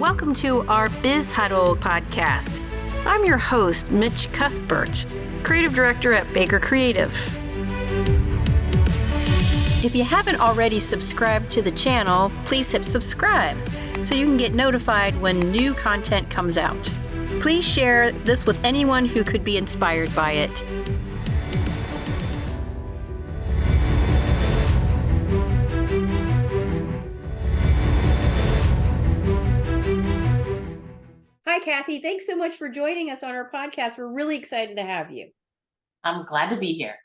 Welcome to our Biz Huddle podcast. I'm your host, Mitch Cuthbert, Creative Director at Baker Creative. If you haven't already subscribed to the channel, please hit subscribe so you can get notified when new content comes out. Please share this with anyone who could be inspired by it. Hi, Cathy. Thanks so much for joining us on our podcast. We're really excited to have you. I'm glad to be here.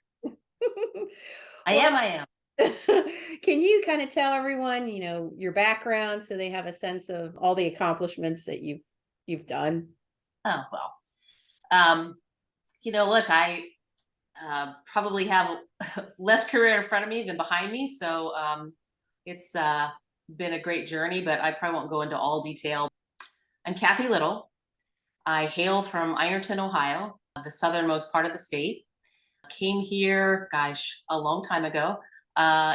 I am. Can you kind of tell everyone, your background so they have a sense of all the accomplishments that you've done? Oh, well, look, I probably have less career in front of me than behind me. So it's been a great journey, but I probably won't go into all detail. I'm Cathy Lyttle. I hail from Ironton, Ohio, the southernmost part of the state. Came here, a long time ago,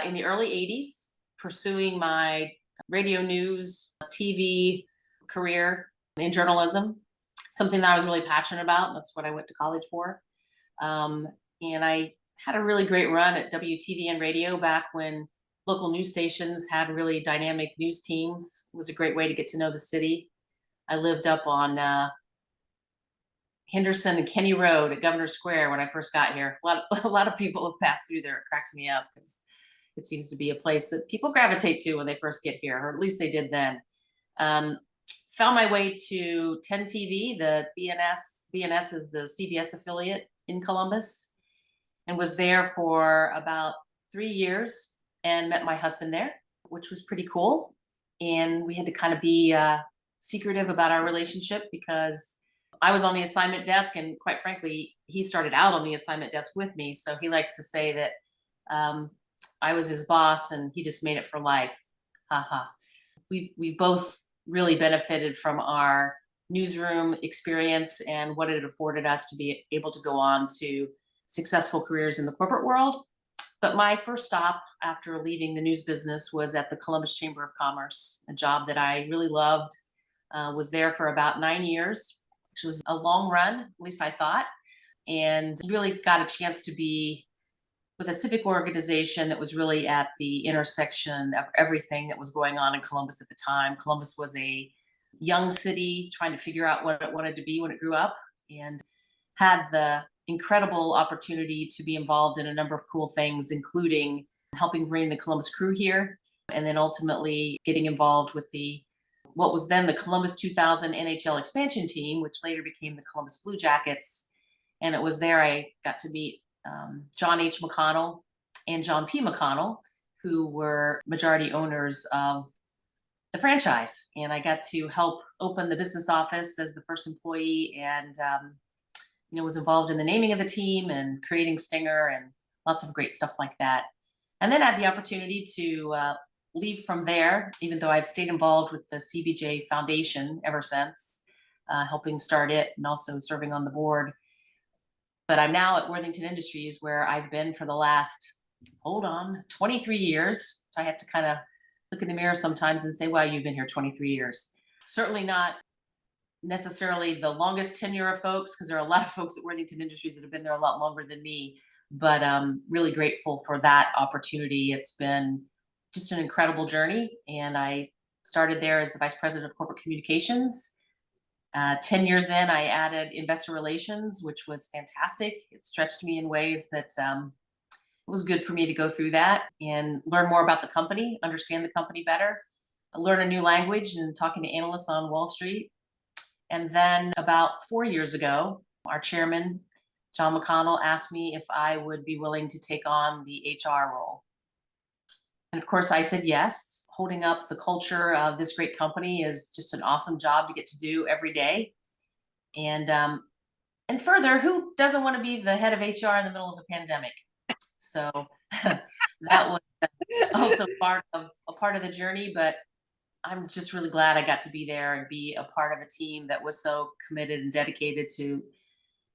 in the early 80s, pursuing my radio news, TV career in journalism, something that I was really passionate about. That's what I went to college for. And I had a really great run at WTV and radio back when local news stations had really dynamic news teams. It was a great way to get to know the city. I lived up on Henderson and Kenny Road at Governor Square when I first got here. A lot of people have passed through there. It cracks me up because it seems to be a place that people gravitate to when they first get here, or at least they did then. Found my way to 10 TV, the BNS. BNS is the CBS affiliate in Columbus, and was there for about 3 years and met my husband there, which was pretty cool. And we had to kind of be secretive about our relationship because I was on the assignment desk, and quite frankly, he started out on the assignment desk with me. So he likes to say that I was his boss and he just made it for life. Haha. We both really benefited from our newsroom experience and what it afforded us to be able to go on to successful careers in the corporate world. But my first stop after leaving the news business was at the Columbus Chamber of Commerce, a job that I really loved. Was there for about 9 years, which was a long run, at least I thought, and really got a chance to be with a civic organization that was really at the intersection of everything that was going on in Columbus at the time. Columbus was a young city trying to figure out what it wanted to be when it grew up, and had the incredible opportunity to be involved in a number of cool things, including helping bring the Columbus Crew here, and then ultimately getting involved with what was then the Columbus 2000 NHL expansion team, which later became the Columbus Blue Jackets. And it was there I got to meet John H. McConnell and John P. McConnell, who were majority owners of the franchise. And I got to help open the business office as the first employee, and was involved in the naming of the team and creating Stinger and lots of great stuff like that. And then had the opportunity to leave from there, even though I've stayed involved with the CBJ Foundation ever since, helping start it and also serving on the board. But I'm now at Worthington Industries, where I've been for the last, 23 years. So I have to kind of look in the mirror sometimes and say, wow, you've been here 23 years. Certainly not necessarily the longest tenure of folks, because there are a lot of folks at Worthington Industries that have been there a lot longer than me, but really grateful for that opportunity. It's been just an incredible journey. And I started there as the Vice President of Corporate Communications. 10 years in, I added investor relations, which was fantastic. It stretched me in ways that it was good for me to go through that and learn more about the company, understand the company better, learn a new language and talking to analysts on Wall Street. And then about 4 years ago, our chairman, John McConnell, asked me if I would be willing to take on the HR role. And of course, I said yes. Holding up the culture of this great company is just an awesome job to get to do every day. And further, who doesn't want to be the head of HR in the middle of a pandemic? So that was also a part of the journey. But I'm just really glad I got to be there and be a part of a team that was so committed and dedicated to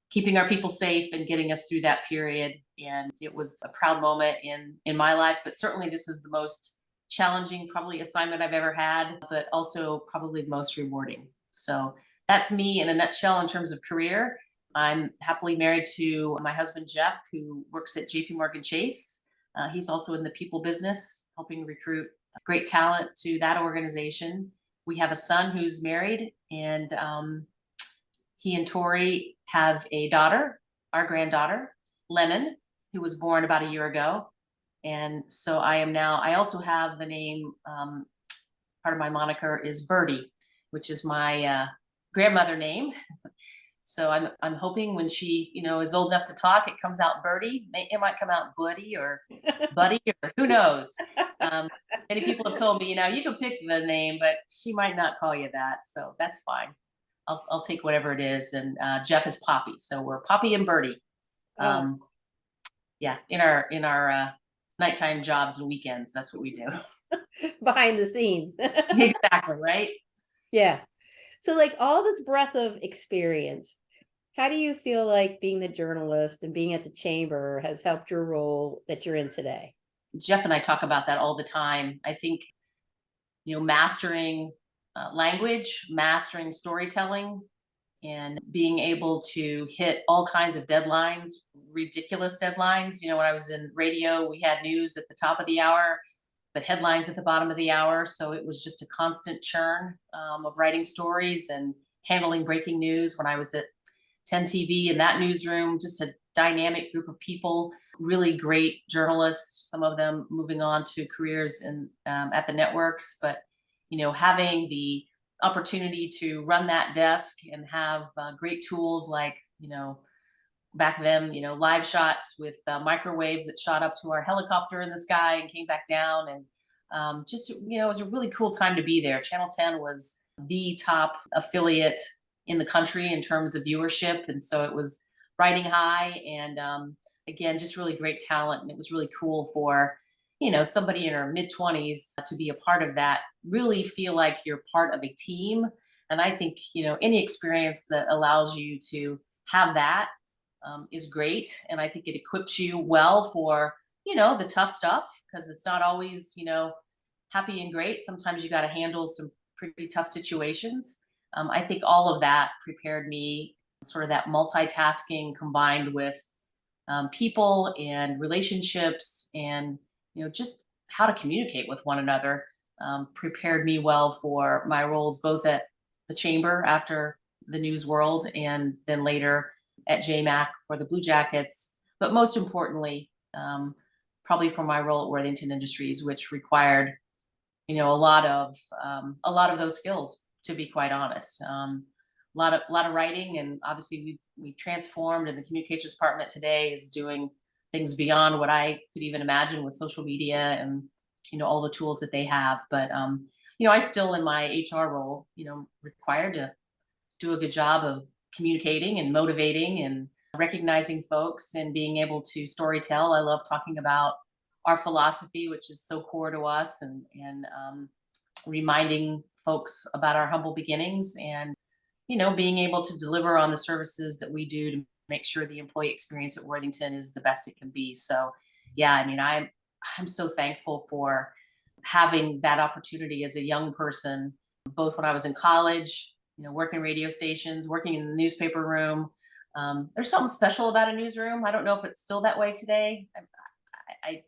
keeping our people safe and getting us through that period. And it was a proud moment in my life, but certainly this is the most challenging probably assignment I've ever had, but also probably the most rewarding. So that's me in a nutshell in terms of career. I'm happily married to my husband, Jeff, who works at JP Morgan Chase. He's also in the people business, helping recruit great talent to that organization. We have a son who's married, and he and Tori have a daughter, our granddaughter, Lennon, who was born about a year ago. And so I also have the name, part of my moniker is Birdie, which is my grandmother name. So I'm hoping when she, is old enough to talk, it comes out Birdie. It might come out Buddy or Buddy, or who knows. Many people have told me, you can pick the name, but she might not call you that. So that's fine. I'll take whatever it is. And Jeff is Poppy, so we're Poppy and Birdie. Oh. Yeah, in our nighttime jobs and weekends, that's what we do. Behind the scenes. Exactly, right? Yeah. So like all this breadth of experience, how do you feel like being the journalist and being at the chamber has helped your role that you're in today? Jeff and I talk about that all the time. I think, mastering language, mastering storytelling, and being able to hit all kinds of deadlines, ridiculous deadlines. When I was in radio, we had news at the top of the hour, but headlines at the bottom of the hour. So it was just a constant churn of writing stories and handling breaking news. When I was at 10 TV in that newsroom, just a dynamic group of people, really great journalists, some of them moving on to careers in at the networks. But, having the opportunity to run that desk and have great tools like, back then, live shots with microwaves that shot up to our helicopter in the sky and came back down. And it was a really cool time to be there. Channel 10 was the top affiliate in the country in terms of viewership. And so it was riding high, and again, just really great talent. And it was really cool for, somebody in her mid-20s to be a part of that, really feel like you're part of a team. And I think, any experience that allows you to have that is great. And I think it equips you well for, the tough stuff, because it's not always, happy and great. Sometimes you got to handle some pretty tough situations. I think all of that prepared me, sort of that multitasking combined with people and relationships and, just how to communicate with one another, prepared me well for my roles, both at the chamber after the news world and then later at JMAC for the Blue Jackets. But most importantly, probably for my role at Worthington Industries, which required, a lot of those skills, to be quite honest. A lot of writing, and obviously we've transformed, and the communications department today is doing things beyond what I could even imagine with social media and, all the tools that they have. But, I still, in my HR role, required to do a good job of communicating and motivating and recognizing folks and being able to storytell. I love talking about our philosophy, which is so core to us, and reminding folks about our humble beginnings, and being able to deliver on the services that we do to make sure the employee experience at Worthington is the best it can be. So yeah, I'm so thankful for having that opportunity as a young person, both when I was in college, working radio stations, working in the newspaper room. There's something special about a newsroom. I don't know if it's still that way today.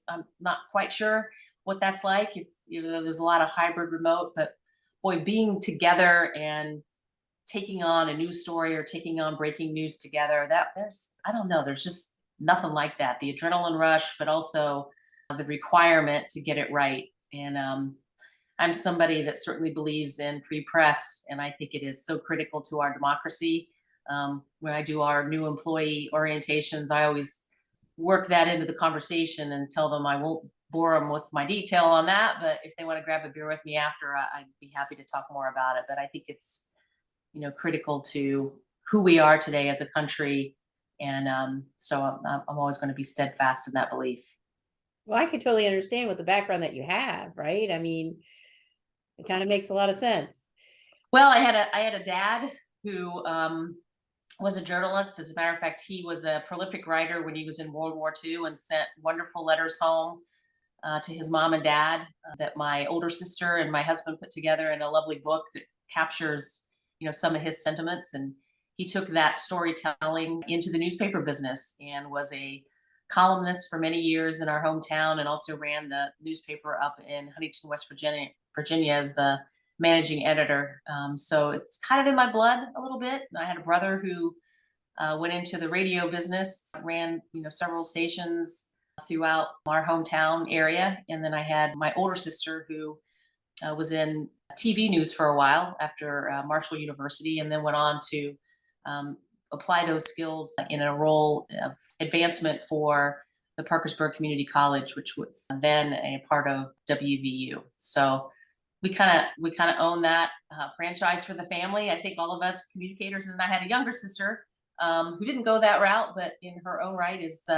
I'm not quite sure what that's like. If, there's a lot of hybrid remote, but boy, being together and taking on a news story or taking on breaking news together, there's just nothing like that. The adrenaline rush, but also the requirement to get it right. And I'm somebody that certainly believes in free press, and I think it is so critical to our democracy. When I do our new employee orientations, I always work that into the conversation and tell them I won't bore them with my detail on that, but if they want to grab a beer with me after, I'd be happy to talk more about it. But I think it's, critical to who we are today as a country. And so I'm always going to be steadfast in that belief. Well, I can totally understand with the background that you have, right? I mean, it kind of makes a lot of sense. Well, I had a dad who was a journalist. As a matter of fact, he was a prolific writer when he was in World War II and sent wonderful letters home. to his mom and dad that my older sister and my husband put together in a lovely book that captures, some of his sentiments. And he took that storytelling into the newspaper business and was a columnist for many years in our hometown, and also ran the newspaper up in Huntington, West Virginia as the managing editor. So it's kind of in my blood a little bit. I had a brother who went into the radio business, ran several stations throughout our hometown area, and then I had my older sister who was in TV news for a while after Marshall University, and then went on to apply those skills in a role of advancement for the Parkersburg Community College, which was then a part of WVU. So we kind of own that franchise for the family. I think all of us communicators, and I had a younger sister who didn't go that route, but in her own right is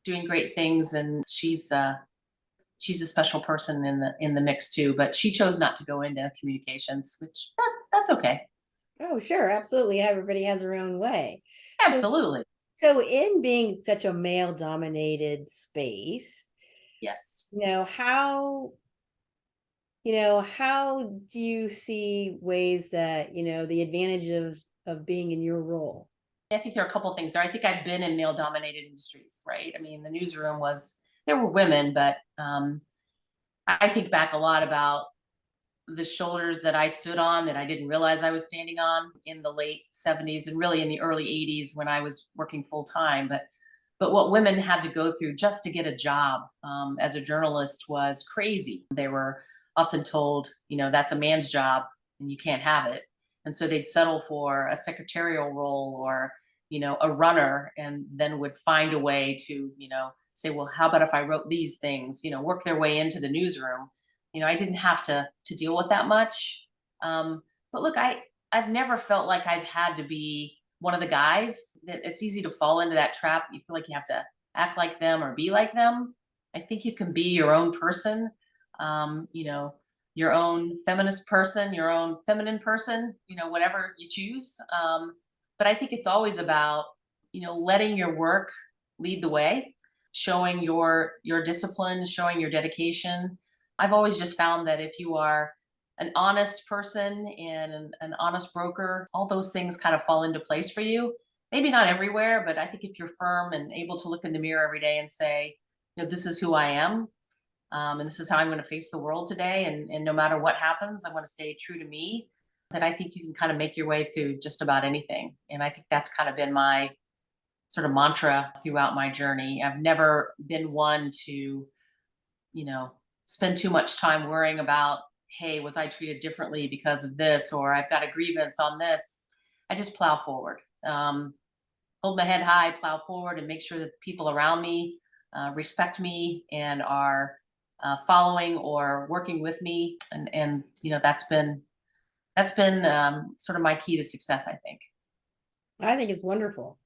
doing great things, and she's a special person in the mix too. But she chose not to go into communications, which that's okay. Oh, sure, absolutely. Everybody has their own way. Absolutely. So in being such a male-dominated space, Yes. how do you see ways that, the advantages of being in your role? I think there are a couple things there. I think I've been in male dominated industries, right? I mean, the newsroom there were women, but I think back a lot about the shoulders that I stood on that I didn't realize I was standing on in the late 70s and really in the early 80s when I was working full time. But what women had to go through just to get a job as a journalist was crazy. They were often told, that's a man's job and you can't have it. And so they'd settle for a secretarial role or, a runner, and then would find a way to, say, well, how about if I wrote these things, work their way into the newsroom. I didn't have to deal with that much. But look, I've never felt like I've had to be one of the guys. It's easy to fall into that trap. You feel like you have to act like them or be like them. I think you can be your own person, your own feminist person, your own feminine person, whatever you choose. But I think it's always about, letting your work lead the way, showing your discipline, showing your dedication. I've always just found that if you are an honest person and an honest broker, all those things kind of fall into place for you. Maybe not everywhere, but I think if you're firm and able to look in the mirror every day and say, this is who I am, and this is how I'm going to face the world today, and no matter what happens, I want to stay true to me, then I think you can kind of make your way through just about anything. And I think that's kind of been my sort of mantra throughout my journey. I've never been one to, spend too much time worrying about, hey, was I treated differently because of this, or I've got a grievance on this. I just plow forward, hold my head high, plow forward, and make sure that the people around me respect me and are following or working with me. And that's been sort of my key to success, I think. I think it's wonderful.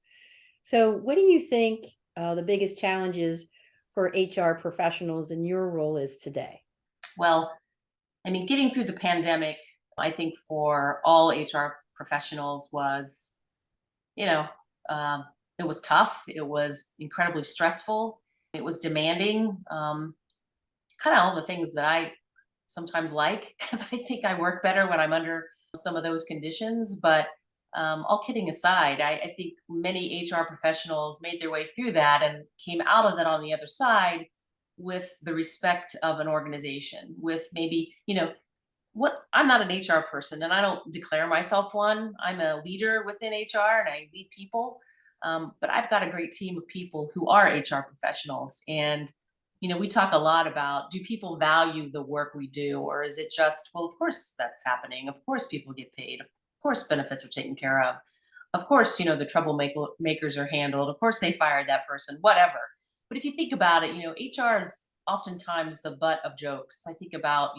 So what do you think the biggest challenges for HR professionals in your role is today? Well, I mean, getting through the pandemic, I think for all HR professionals was, it was tough. It was incredibly stressful. It was demanding. Kind of all the things that I sometimes like, because I think I work better when I'm under some of those conditions. But all kidding aside, I think many HR professionals made their way through that and came out of that on the other side with the respect of an organization, with maybe, I'm not an HR person and I don't declare myself one. I'm a leader within HR and I lead people. But I've got a great team of people who are HR professionals. And, we talk a lot about, do people value the work we do? Or is it just, well, of course that's happening. Of course people get paid. Of course benefits are taken care of. Of course, the troublemakers are handled. Of course they fired that person, whatever. But if you think about it, HR is oftentimes the butt of jokes. I think about,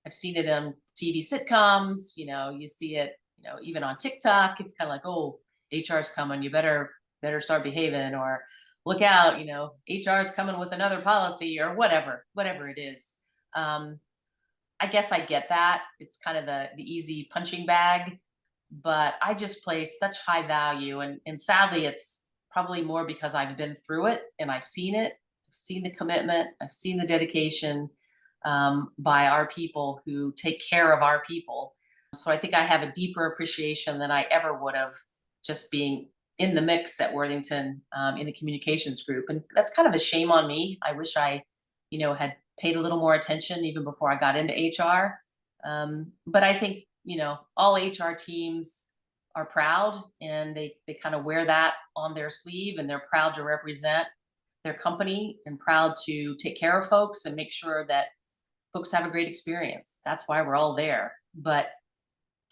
I've seen it on TV sitcoms, you see it, even on TikTok. It's kind of like, oh, HR's coming, you better start behaving, or look out, HR's coming with another policy, or whatever it is. I guess I get that. It's kind of the easy punching bag, but I just place such high value. And sadly, it's probably more because I've been through it and I've seen seen the commitment, I've seen the dedication by our people who take care of our people. So I think I have a deeper appreciation than I ever would have just being in the mix at Worthington in the communications group. And that's kind of a shame on me. I wish I, had paid a little more attention even before I got into HR. But I think, all HR teams are proud, and they kind of wear that on their sleeve, and they're proud to represent their company and proud to take care of folks and make sure that folks have a great experience. That's why we're all there. But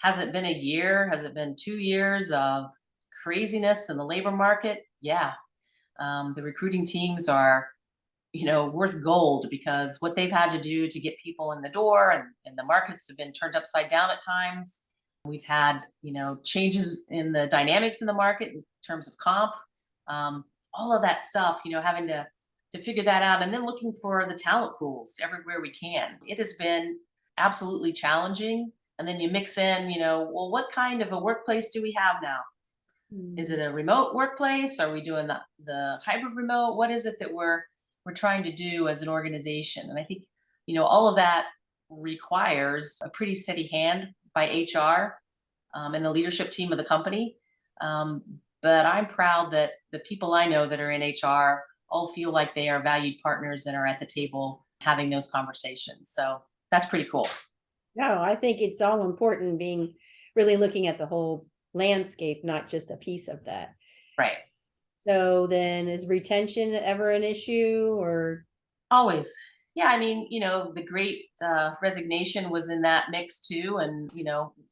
has it been a year? Has it been 2 years of craziness in the labor market? Yeah. The recruiting teams are, worth gold, because what they've had to do to get people in the door, and the markets have been turned upside down at times. We've had, changes in the dynamics in the market in terms of comp, all of that stuff, having to figure that out, and then looking for the talent pools everywhere we can. It has been absolutely challenging. And then you mix in, well, what kind of a workplace do we have now? Is it a remote workplace? Are we doing the hybrid remote? What is it that we're trying to do as an organization? And I think, all of that requires a pretty steady hand by HR and the leadership team of the company. But I'm proud that the people I know that are in HR all feel like they are valued partners and are at the table having those conversations. So that's pretty cool. No, I think it's all important being really looking at the whole landscape, not just a piece of that. Right. So then is retention ever an issue, or? Always. Yeah. I mean, the great resignation was in that mix too. And,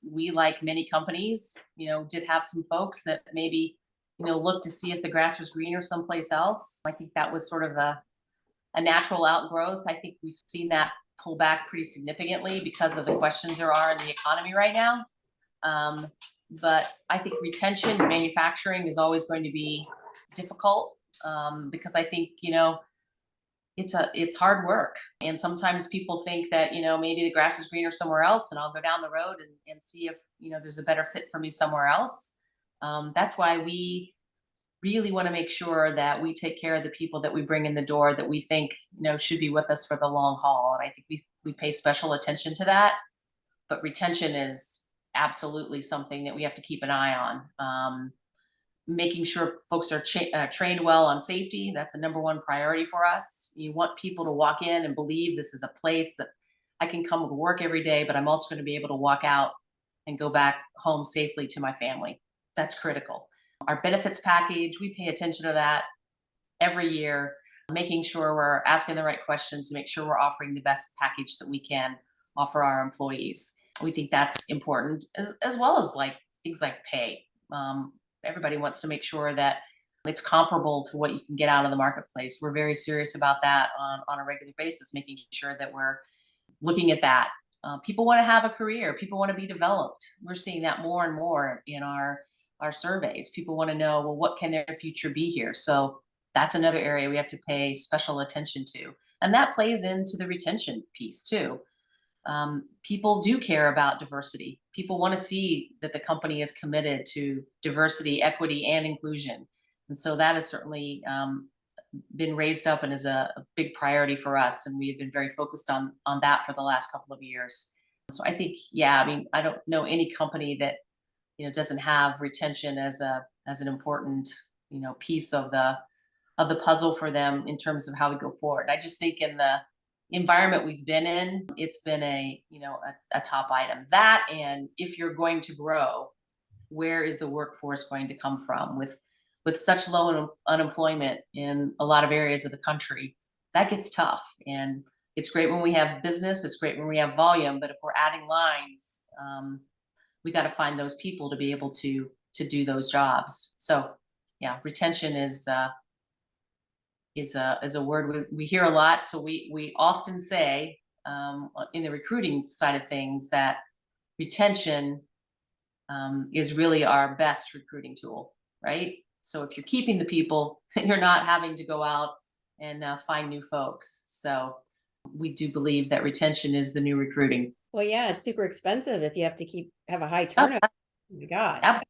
we, like many companies, did have some folks that maybe, looked to see if the grass was greener someplace else. I think that was sort of a natural outgrowth. I think we've seen that pull back pretty significantly because of the questions there are in the economy right now. But I think retention in manufacturing is always going to be difficult because I think, it's hard work. And sometimes people think that, maybe the grass is greener somewhere else, and I'll go down the road and see if, there's a better fit for me somewhere else. That's why we really want to make sure that we take care of the people that we bring in the door that we think, should be with us for the long haul. And I think we pay special attention to that. But retention is absolutely something that we have to keep an eye on. Making sure folks are trained well on safety. That's a number one priority for us. You want people to walk in and believe this is a place that I can come to work every day, but I'm also going to be able to walk out and go back home safely to my family. That's critical. Our benefits package, we pay attention to that every year, making sure we're asking the right questions to make sure we're offering the best package that we can offer our employees. We think that's important, as well as like things like pay. Everybody wants to make sure that it's comparable to what you can get out of the marketplace. We're very serious about that on a regular basis, making sure that we're looking at that. People want to have a career. People want to be developed. We're seeing that more and more in our surveys. People want to know, well, what can their future be here? So that's another area we have to pay special attention to. And that plays into the retention piece too. People do care about diversity. People want to see that the company is committed to diversity, equity, and inclusion. And so that has certainly been raised up and is a big priority for us. And we've been very focused on that for the last couple of years. So I think, I don't know any company that, doesn't have retention as an important, piece of the puzzle for them in terms of how we go forward. I just think in the environment we've been in, it's been a top item. That, and if you're going to grow, where is the workforce going to come from? With such low unemployment in a lot of areas of the country, that gets tough. And it's great when we have business, it's great when we have volume, but if we're adding lines, we got to find those people to be able to do those jobs. So yeah, retention is a word we hear a lot. So we often say in the recruiting side of things that retention is really our best recruiting tool, right? So if you're keeping the people, you're not having to go out and find new folks. So we do believe that retention is the new recruiting. Well, yeah, it's super expensive if you have to have a high turnover. Oh my God. Absolutely.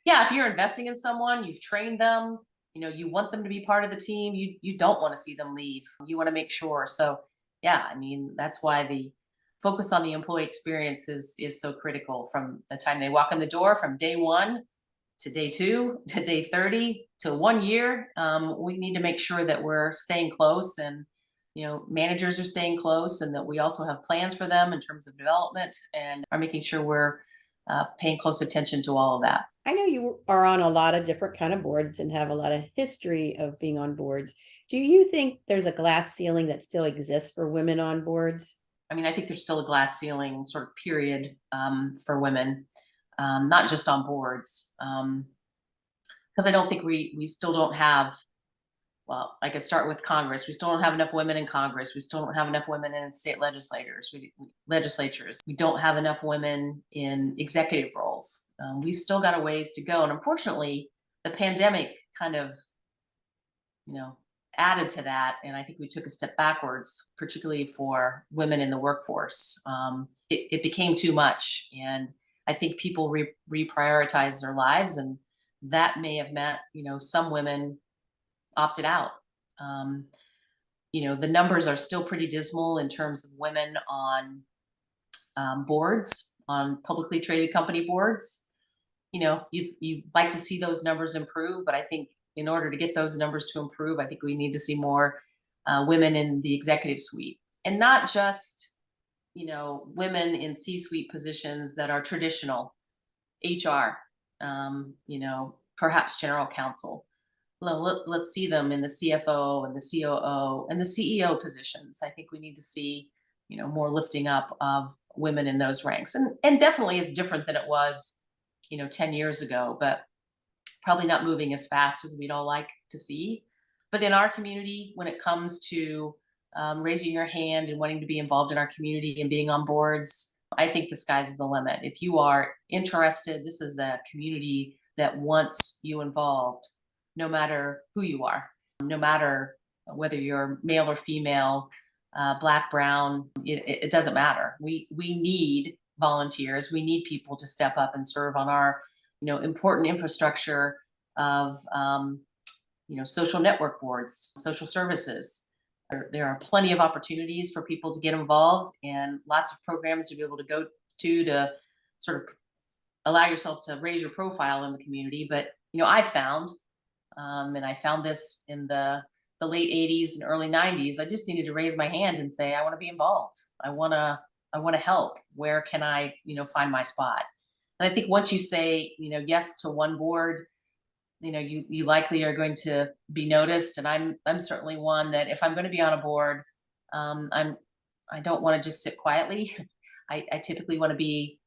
Yeah, if you're investing in someone, you've trained them, you want them to be part of the team. You don't want to see them leave. You want to make sure. So yeah, I mean, that's why the focus on the employee experience is so critical from the time they walk in the door, from day one to day 2 to day 30 to 1 year. We need to make sure that we're staying close, and managers are staying close, and that we also have plans for them in terms of development, and are making sure we're paying close attention to all of that. I know you are on a lot of different kind of boards and have a lot of history of being on boards. Do you think there's a glass ceiling that still exists for women on boards? I mean, I think there's still a glass ceiling sort of period for women, not just on boards. Because I don't think we still don't have, well, I could start with Congress. We still don't have enough women in Congress. We still don't have enough women in state legislatures. We don't have enough women in executive roles. We've still got a ways to go. And unfortunately, the pandemic kind of, added to that. And I think we took a step backwards, particularly for women in the workforce. It became too much. And I think people reprioritized their lives. And that may have meant, some women opted out. The numbers are still pretty dismal in terms of women on boards, on publicly traded company boards. You'd like to see those numbers improve, but I think in order to get those numbers to improve, I think we need to see more women in the executive suite, and not just, women in C-suite positions that are traditional HR, perhaps general counsel. Let's see them in the CFO and the COO and the CEO positions. I think we need to see, more lifting up of women in those ranks. And definitely it's different than it was, 10 years ago, but probably not moving as fast as we'd all like to see. But in our community, when it comes to raising your hand and wanting to be involved in our community and being on boards, I think the sky's the limit. If you are interested, this is a community that wants you involved, no matter who you are, no matter whether you're male or female, black, brown, it doesn't matter. We need volunteers. We need people to step up and serve on our, important infrastructure of, social network boards, social services. There are plenty of opportunities for people to get involved, and lots of programs to be able to go to sort of allow yourself to raise your profile in the community. But, I found, and I found this in the late 80s and early 90s, I just needed to raise my hand and say, I want to be involved. I want to help. Where can I, find my spot? And I think once you say, yes to one board, you likely are going to be noticed. And I'm certainly one that if I'm going to be on a board, I don't want to just sit quietly. I typically want to be,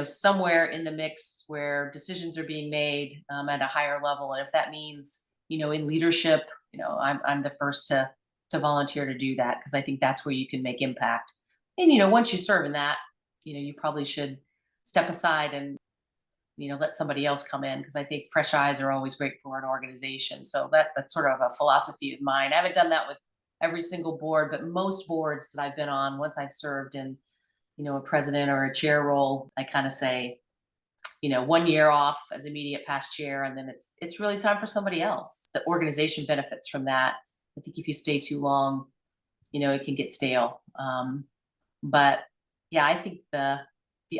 somewhere in the mix where decisions are being made at a higher level. And if that means, in leadership, I'm the first to volunteer to do that, because I think that's where you can make impact. And, once you serve in that, you probably should step aside and, let somebody else come in, because I think fresh eyes are always great for an organization. So that's sort of a philosophy of mine. I haven't done that with every single board, but most boards that I've been on, once I've served in, a president or a chair role, I kind of say, 1 year off as immediate past chair, and then it's really time for somebody else. The organization benefits from that. I think if you stay too long, it can get stale. But yeah, I think the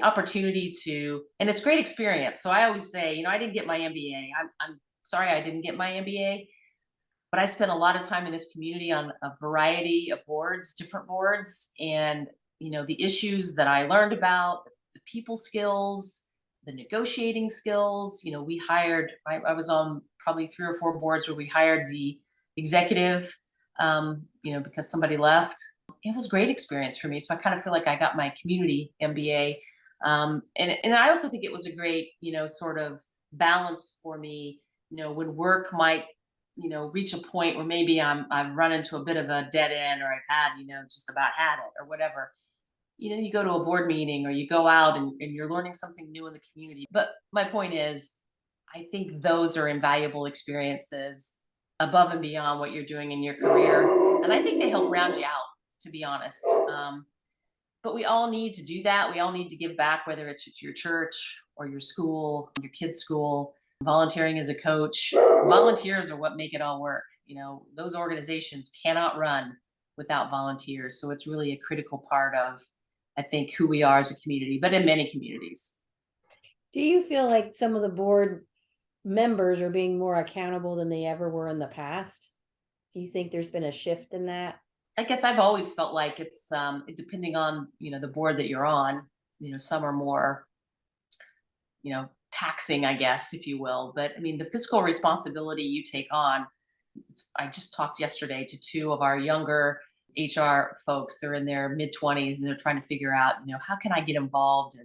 opportunity to, and it's great experience. So I always say, I didn't get my MBA. I'm sorry I didn't get my MBA, but I spent a lot of time in this community on a variety of boards, different boards, and the issues that I learned about, the people skills, the negotiating skills. I was on probably 3 or 4 boards where we hired the executive, because somebody left. It was a great experience for me. So I kind of feel like I got my community MBA. And I also think it was a great, sort of balance for me, when work might, reach a point where maybe I've run into a bit of a dead end, or I've had, just about had it or whatever. You go to a board meeting, or you go out and you're learning something new in the community. But my point is, I think those are invaluable experiences above and beyond what you're doing in your career. And I think they help round you out, to be honest. But we all need to do that. We all need to give back, whether it's at your church or your school, your kid's school. volunteering as a coach. Volunteers are what make it all work. Those organizations cannot run without volunteers. So it's really a critical part of, I think, who we are as a community, but in many communities. Do you feel like some of the board members are being more accountable than they ever were in the past? Do you think there's been a shift in that? I guess I've always felt like it's depending on, the board that you're on, some are more, taxing, I guess, if you will. But I mean, the fiscal responsibility you take on, I just talked yesterday to two of our younger HR folks. They're in their mid-20s and they're trying to figure out, how can I get involved?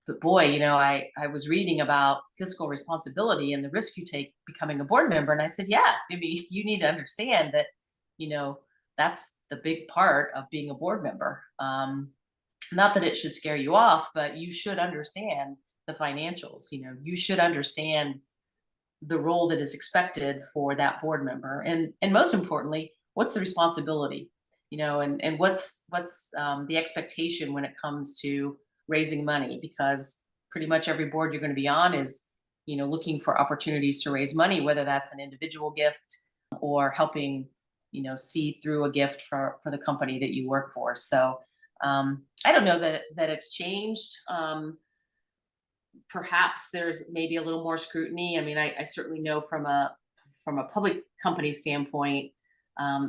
But boy, I was reading about fiscal responsibility and the risk you take becoming a board member. And I said, yeah, I mean, you need to understand that, that's the big part of being a board member. Not that it should scare you off, but you should understand the financials. You should understand the role that is expected for that board member. And most importantly, what's the responsibility, and what's the expectation when it comes to raising money, because pretty much every board you're going to be on is, looking for opportunities to raise money, whether that's an individual gift or helping, see through a gift for the company that you work for. So I don't know that it's changed. Perhaps there's maybe a little more scrutiny. I mean, I certainly know from a public company standpoint,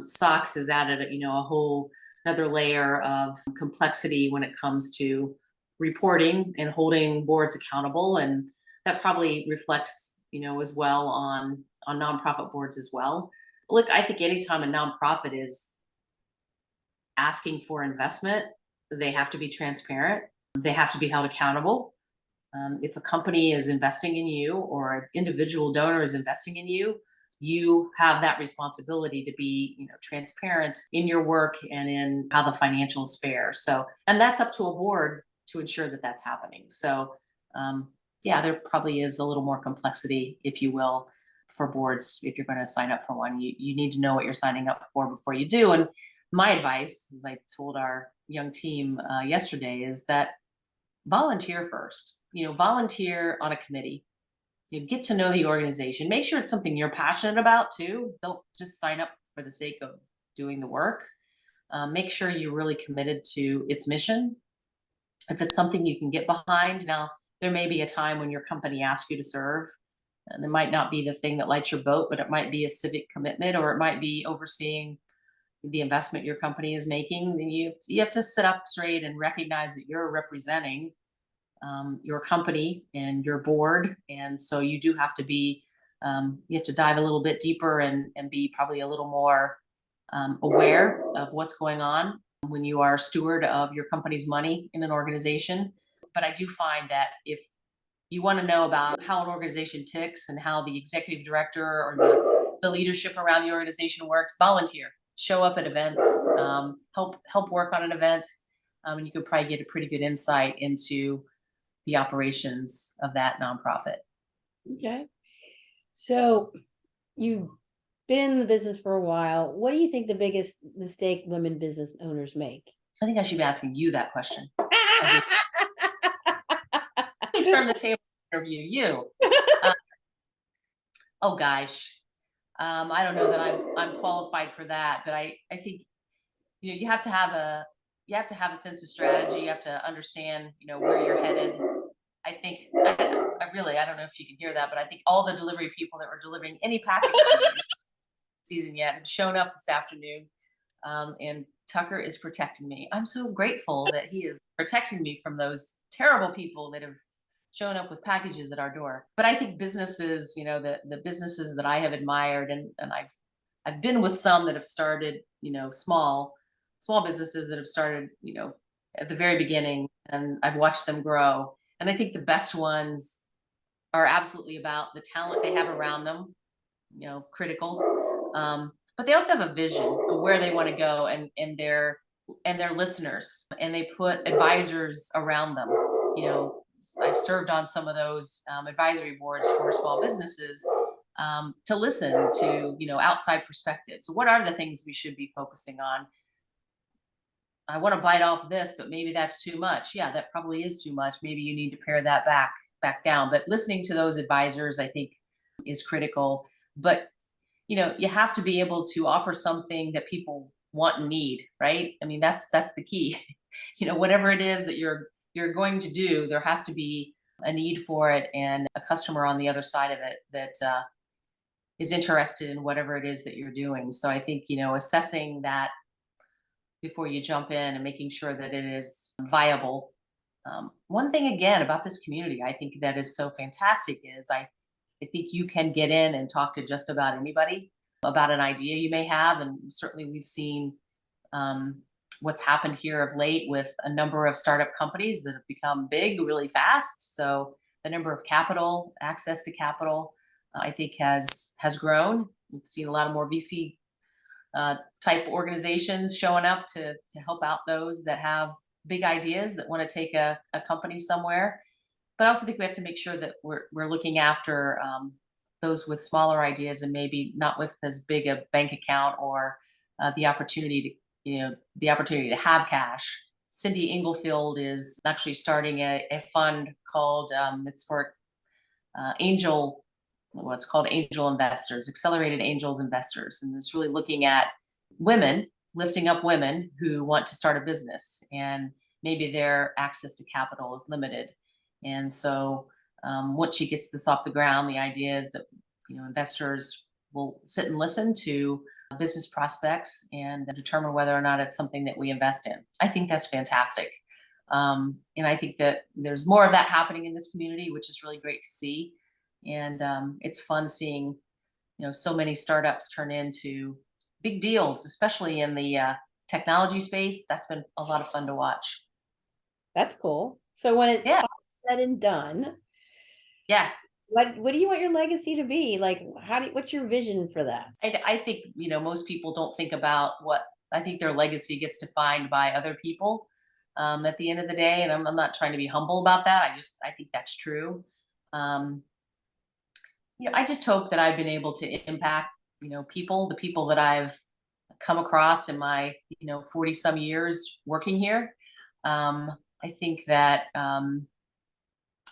SOX has added, a whole another layer of complexity when it comes to reporting and holding boards accountable, and that probably reflects, as well on nonprofit boards as well. Look, I think anytime a nonprofit is asking for investment, they have to be transparent. They have to be held accountable. If a company is investing in you or an individual donor is investing in you, you have that responsibility to be, transparent in your work and in how the financials fare. So, and that's up to a board to ensure that that's happening. So, yeah, there probably is a little more complexity, if you will, for boards. If you're going to sign up for one, you need to know what you're signing up for before you do. And my advice, as I told our young team yesterday, is that volunteer first. Volunteer on a committee. Get to know the organization. Make sure it's something you're passionate about too. Don't just sign up for the sake of doing the work. Make sure you're really committed to its mission. If it's something you can get behind, now there may be a time when your company asks you to serve, and it might not be the thing that lights your boat, but it might be a civic commitment, or it might be overseeing the investment your company is making. Then you have to sit up straight and recognize that you're representing your company and your board, and so you do have to be you have to dive a little bit deeper and be probably a little more aware of what's going on when you are a steward of your company's money in an organization. But I do find that if you want to know about how an organization ticks and how the executive director or the leadership around the organization works, volunteer, show up at events, help work on an event, and you could probably get a pretty good insight into the operations of that nonprofit. Okay. So you've been in the business for a while. What do you think the biggest mistake women business owners make? I think I should be asking you that question. Let me turn the table and interview you. Oh gosh. I don't know that I'm qualified for that, but I think you have to have a sense of strategy. You have to understand where you're headed. I think I don't know if you can hear that, but I think all the delivery people that were delivering any package to me season yet have shown up this afternoon, and Tucker is protecting me. I'm so grateful that he is protecting me from those terrible people that have shown up with packages at our door. But I think businesses, the businesses that I have admired, and I've been with some that have started, small businesses that have started, at the very beginning, and I've watched them grow. And I think the best ones are absolutely about the talent they have around them, critical. But they also have a vision of where they want to go, and their listeners, and they put advisors around them. I've served on some of those advisory boards for small businesses to listen to, outside perspectives. So what are the things we should be focusing on? I want to bite off this, but maybe that's too much. Yeah, that probably is too much. Maybe you need to pare that back back down. But listening to those advisors, I think, is critical. But you have to be able to offer something that people want and need, right? I mean, that's the key. Whatever it is that you're going to do, there has to be a need for it and a customer on the other side of it that is interested in whatever it is that you're doing. So I think, assessing that before you jump in and making sure that it is viable. One thing again about this community, I think that is so fantastic is I think you can get in and talk to just about anybody about an idea you may have. And certainly we've seen what's happened here of late with a number of startup companies that have become big really fast. So the number of capital, access to capital, I think has grown. We've seen a lot of more VC type organizations showing up to help out those that have big ideas that want to take a company somewhere. But I also think we have to make sure that we're looking after those with smaller ideas and maybe not with as big a bank account or the opportunity to have cash. Cindy Inglefield is actually starting a fund called it's for angel. What's called angel investors, accelerated angels investors, and it's really looking at women, lifting up women who want to start a business and maybe their access to capital is limited. And so once she gets this off the ground, the idea is that investors will sit and listen to business prospects and determine whether or not it's something that we invest in. I think that's fantastic. And I think that there's more of that happening in this community, which is really great to see. And it's fun seeing, so many startups turn into big deals, especially in the technology space. That's been a lot of fun to watch. That's cool. So when it's Yeah. all said and done, Yeah. what do you want your legacy to be? Like, what's your vision for that? I think, most people don't think about what I think their legacy gets defined by other people at the end of the day. And I'm not trying to be humble about that. I think that's true. I just hope that I've been able to impact, the people that I've come across in my, 40 some years working here. I think that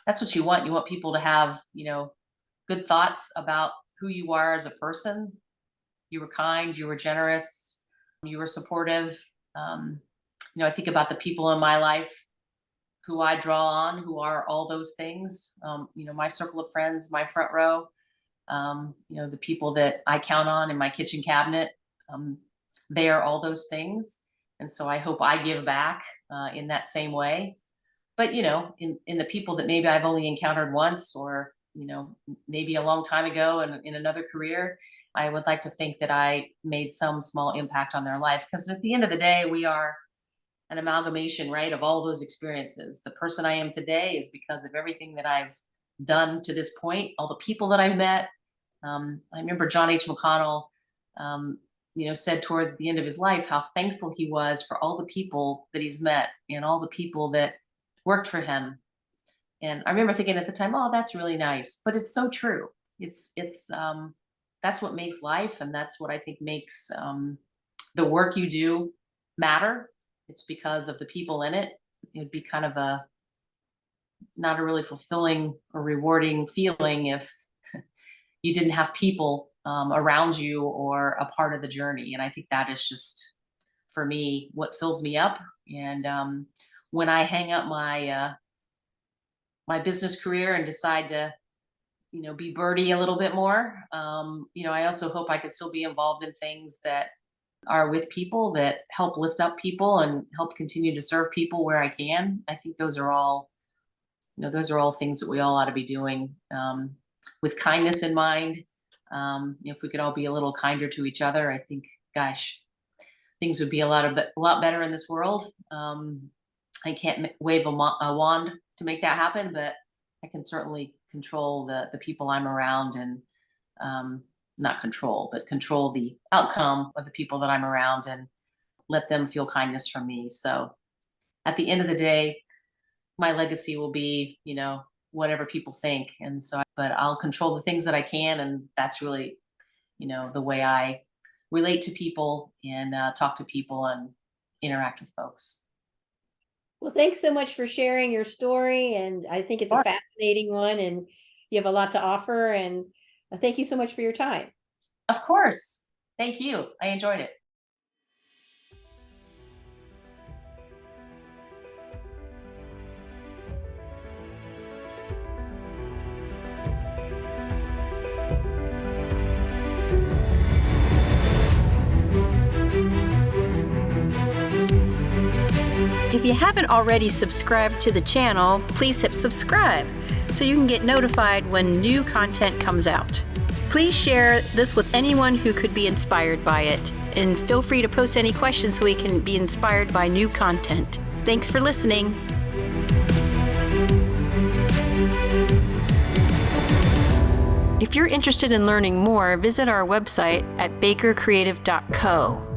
that's what you want. You want people to have, good thoughts about who you are as a person. You were kind, you were generous, you were supportive. I think about the people in my life who I draw on, who are all those things. My circle of friends, my front row, the people that I count on in my kitchen cabinet, they are all those things. And so I hope I give back in that same way. But, in the people that maybe I've only encountered once or, maybe a long time ago in another career, I would like to think that I made some small impact on their life. Because at the end of the day, we are an amalgamation, right, of all those experiences. The person I am today is because of everything that I've done to this point, all the people that I've met. I remember John H. McConnell, said towards the end of his life how thankful he was for all the people that he's met and all the people that worked for him. And I remember thinking at the time, oh, that's really nice, but it's so true. It's that's what makes life, and that's what I think makes the work you do matter. It's because of the people in it. It'd be kind of not a really fulfilling or rewarding feeling if you didn't have people around you or a part of the journey. And I think that is just, for me, what fills me up. And when I hang up my my business career and decide to, be birdie a little bit more, I also hope I could still be involved in things that are with people, that help lift up people and help continue to serve people where I can. I think those are all, those are all things that we all ought to be doing with kindness in mind. If we could all be a little kinder to each other, I think, gosh, things would be a lot better in this world. I can't wave a wand to make that happen, but I can certainly control the people I'm around and not control, but control the outcome of the people that I'm around and let them feel kindness from me. So at the end of the day, my legacy will be, whatever people think. And so, but I'll control the things that I can. And that's really, the way I relate to people and talk to people and interact with folks. Well, thanks so much for sharing your story, and I think it's a Sure. fascinating one, and you have a lot to offer, and thank you so much for your time. Of course. Thank you. I enjoyed it. If you haven't already subscribed to the channel, please hit subscribe so you can get notified when new content comes out. Please share this with anyone who could be inspired by it, and feel free to post any questions so we can be inspired by new content. Thanks for listening. If you're interested in learning more, visit our website at bakercreative.co.